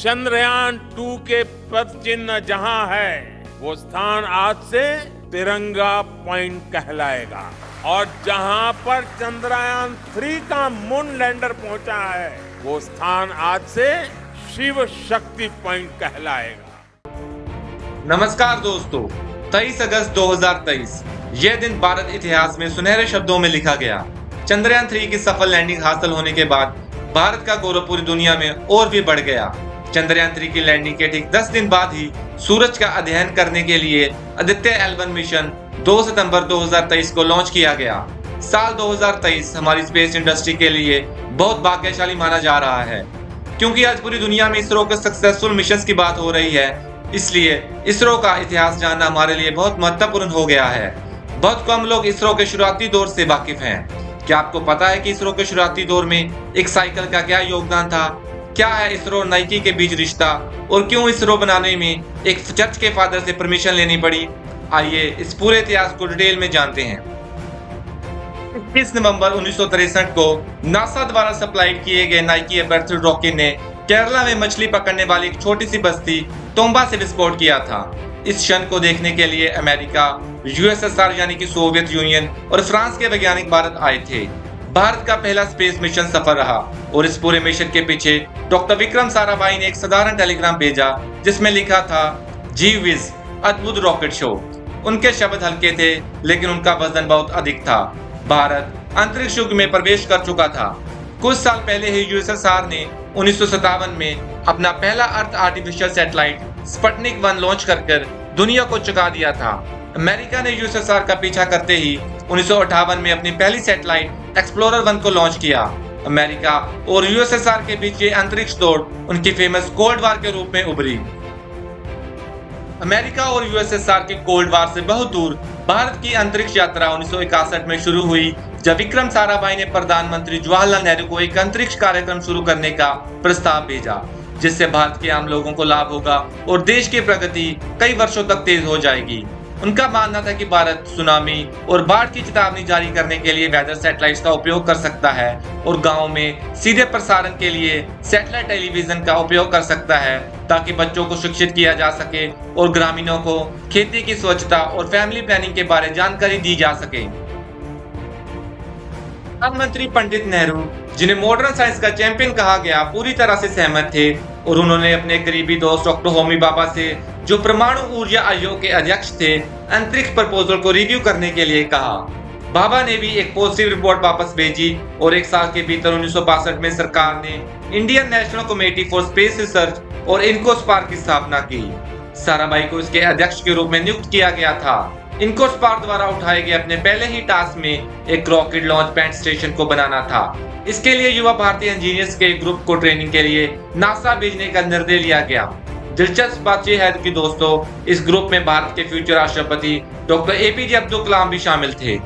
चंद्रयान 2 के पद चिन्ह जहां है वो स्थान आज से तिरंगा पॉइंट कहलाएगा और जहां पर चंद्रयान 3 का मून लैंडर पहुंचा है वो स्थान आज से शिव शक्ति पॉइंट कहलाएगा। नमस्कार दोस्तों, 23 अगस्त 2023 यह दिन भारत इतिहास में सुनहरे शब्दों में लिखा गया। चंद्रयान 3 की सफल लैंडिंग हासिल होने के बाद भारत का गौरव पूरी दुनिया में और भी बढ़ गया। चंद्रयान 3 की लैंडिंग के ठीक 10 दिन बाद ही सूरज का अध्ययन करने के लिए आदित्य L1 मिशन 2 सितंबर 2023 को लॉन्च किया गया। साल 2023 हमारी स्पेस इंडस्ट्री के लिए बहुत भाग्यशाली माना जा रहा है, क्योंकि आज पूरी दुनिया में इसरो के सक्सेसफुल मिशन की बात हो रही है। इसलिए इसरो का इतिहास जानना हमारे लिए बहुत महत्वपूर्ण हो गया है। बहुत कम लोग इसरो के शुरुआती दौर से वाकिफ हैं। क्या आपको पता है कि इसरो के शुरुआती दौर में एक साइकिल का क्या योगदान था? क्या है इसरो और नाइकी के बीच रिश्ता, और क्यों इसरो बनाने में एक चर्च के फादर से परमिशन लेनी पड़ी? आइए इस पूरे इतिहास को डिटेल में जानते हैं। 21 नवंबर 1963 को नासा द्वारा सप्लाई किए गए नाइकी एपर्चर रॉकेट ने केरला में मछली पकड़ने वाली एक छोटी सी बस्ती तोम्बा से विस्फोट किया था। इस क्षण को देखने के लिए अमेरिका, यूएसएसआर यानी कि सोवियत यूनियन और फ्रांस के वैज्ञानिक भारत आए थे। भारत का पहला स्पेस मिशन सफल रहा और इस पूरे मिशन के पीछे डॉक्टर विक्रम साराभाई ने एक साधारण टेलीग्राम भेजा जिसमें लिखा था, जी विज अद्भुत रॉकेट शो। उनके शब्द हल्के थे लेकिन उनका वजन बहुत अधिक था। भारत अंतरिक्ष युग में प्रवेश कर चुका था। कुछ साल पहले ही यूएसएसआर ने 1957 में अपना पहला अर्थ आर्टिफिशियल सैटेलाइट स्पुतनिक 1 लॉन्च कर दुनिया को चुका दिया था। अमेरिका ने यूएसएसआर का पीछा करते ही 1958 में अपनी पहली सैटेलाइट एक्सप्लोरर 1 को लॉन्च किया। अमेरिका और यूएसएसआर के बीच ये अंतरिक्ष दौड़ उनकी फेमस कोल्ड वार के रूप में उभरी। अमेरिका और यूएसएसआर के कोल्ड वार से बहुत दूर भारत की अंतरिक्ष यात्रा 1961 में शुरू हुई, जब विक्रम साराभाई ने प्रधानमंत्री जवाहरलाल नेहरू को एक अंतरिक्ष कार्यक्रम शुरू करने का प्रस्ताव भेजा, जिससे भारत के आम लोगों को लाभ होगा और देश की प्रगति कई वर्षों तक तेज हो जाएगी। उनका मानना था कि भारत सुनामी और बाढ़ की चेतावनी जारी करने के लिए वेदर सैटेलाइट्स का उपयोग कर सकता है और गाँव में सीधे प्रसारण के लिए सैटेलाइट टेलीविजन का उपयोग कर सकता है, ताकि बच्चों को शिक्षित किया जा सके और ग्रामीणों को खेती की स्वच्छता और फैमिली प्लानिंग के बारे में जानकारी दी जा सके। प्रधानमंत्री पंडित नेहरू, जिन्हें मॉडर्न साइंस का चैंपियन कहा गया, पूरी तरह से सहमत थे और उन्होंने अपने करीबी दोस्त डॉक्टर होमी भाभा से, जो परमाणु ऊर्जा आयोग के अध्यक्ष थे, अंतरिक्ष प्रपोजल को रिव्यू करने के लिए कहा। भाभा ने भी एक पॉजिटिव रिपोर्ट वापस भेजी और एक साल के भीतर 1962 में सरकार ने Indian national committee for space research और इनकोस्पार की स्थापना की। साराभाई को इसके अध्यक्ष के रूप में नियुक्त किया गया था। इनकोस्पार द्वारा उठाए गए अपने पहले ही टास्क में एक रॉकेट लॉन्च पैड स्टेशन को बनाना था। इसके लिए युवा भारतीय इंजीनियर्स के ग्रुप को ट्रेनिंग के लिए नासा भेजने का निर्णय लिया गया। दिलचस्प बात यह है कि दोस्तों, इस ग्रुप में भारत के फ्यूचर राष्ट्रपति डॉक्टर एपीजे अब्दुल कलाम भी शामिल थे।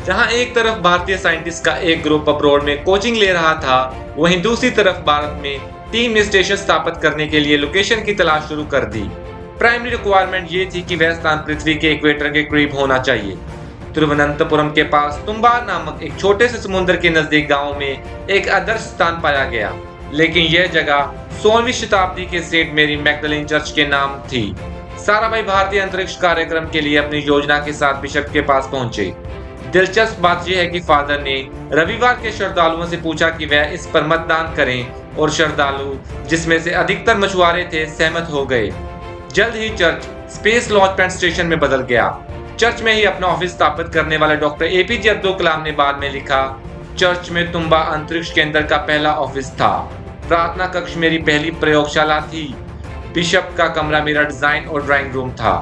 जहां एक तरफ भारतीय साइंटिस्ट का एक ग्रुप अब्रॉड में कोचिंग ले रहा था, वहीं दूसरी तरफ भारत में टीम स्टेशन स्थापित करने के लिए लोकेशन की तलाश शुरू कर दी। प्राइमरी रिक्वायरमेंट ये थी कि वह स्थान पृथ्वी के इक्वेटर के करीब होना चाहिए। तिरुवनंतपुरम के पास तुम्बार नामक एक छोटे से समुद्र के नजदीक गांव में एक आदर्श स्थान पाया गया, लेकिन यह जगह 16वीं शताब्दी के सेंट मेरी मैगदलीन चर्च के नाम थी। साराभाई भारतीय अंतरिक्ष कार्यक्रम के लिए अपनी योजना के साथ बिशप के पास पहुंचे। दिलचस्प बात यह है कि फादर ने रविवार के श्रद्धालुओं से पूछा कि वह इस पर मतदान करें और श्रद्धालु, जिसमें से अधिकतर मछुआरे थे, सहमत हो गए। जल्द ही church space launch pad station में बदल गया। चर्च में ही अपना ऑफिस स्थापित करने वाले डॉक्टर एपीजे अब्दुल कलाम ने बाद में लिखा, चर्च में तुम्बा अंतरिक्ष केंद्र का पहला ऑफिस था। प्रार्थना कक्ष मेरी पहली प्रयोगशाला थी। बिशप का कमरा मेरा डिजाइन और ड्राइंग रूम था।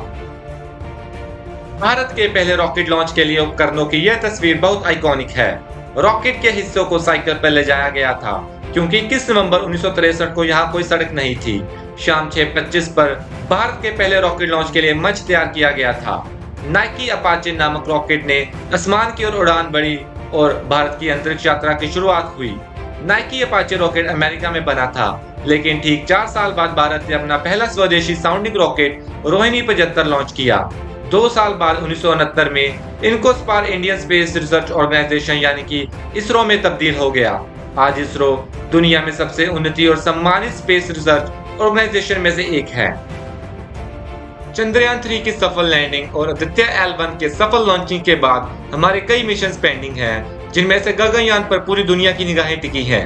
भारत के पहले रॉकेट लॉन्च के लिए उपकरणों की यह तस्वीर बहुत आइकॉनिक है। रॉकेट के हिस्सों को साइकिल पर ले जाया गया था, क्योंकि 21 नवंबर 1963 को यहाँ कोई सड़क नहीं थी। शाम 6:25 पर भारत के पहले रॉकेट लॉन्च के लिए मंच तैयार किया गया था। नाइकी अपाचे नामक रॉकेट ने आसमान की ओर उड़ान भरी और भारत की अंतरिक्ष यात्रा की शुरुआत हुई। नाइकी अपाचे रॉकेट अमेरिका में बना था, लेकिन ठीक 4 साल बाद भारत ने अपना पहला स्वदेशी साउंडिंग रॉकेट रोहिणी 75 लॉन्च किया। 2 साल बाद 1969 में INCOSPAR Indian space research organisation यानी कि इसरो में तब्दील हो गया। आज इसरो दुनिया में सबसे उन्नति और सम्मानित स्पेस रिसर्च ऑर्गेनाइजेशन में से एक है। चंद्रयान 3 की सफल लैंडिंग और आदित्य L1 के सफल लॉन्चिंग के बाद हमारे कई मिशन पेंडिंग हैं, जिनमें से गगनयान पर पूरी दुनिया की निगाहें टिकी हैं।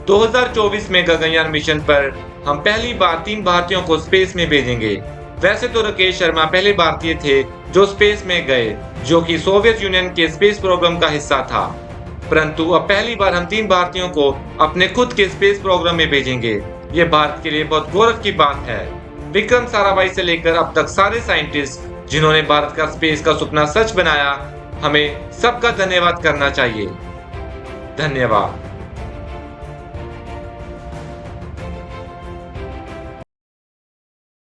2024 में गगनयान मिशन पर हम पहली बार 3 भारतीयों को स्पेस में भेजेंगे। वैसे तो राकेश शर्मा पहले भारतीय थे जो स्पेस में गए, जो कि सोवियत यूनियन के स्पेस प्रोग्राम का हिस्सा था, परंतु अब पहली बार हम 3 भारतीयों को अपने खुद के स्पेस प्रोग्राम में भेजेंगे। ये भारत के लिए बहुत गौरव की बात है। विक्रम साराभाई से लेकर अब तक सारे साइंटिस्ट जिन्होंने भारत का स्पेस का सपना सच बनाया, हमें सबका धन्यवाद करना चाहिए। धन्यवाद।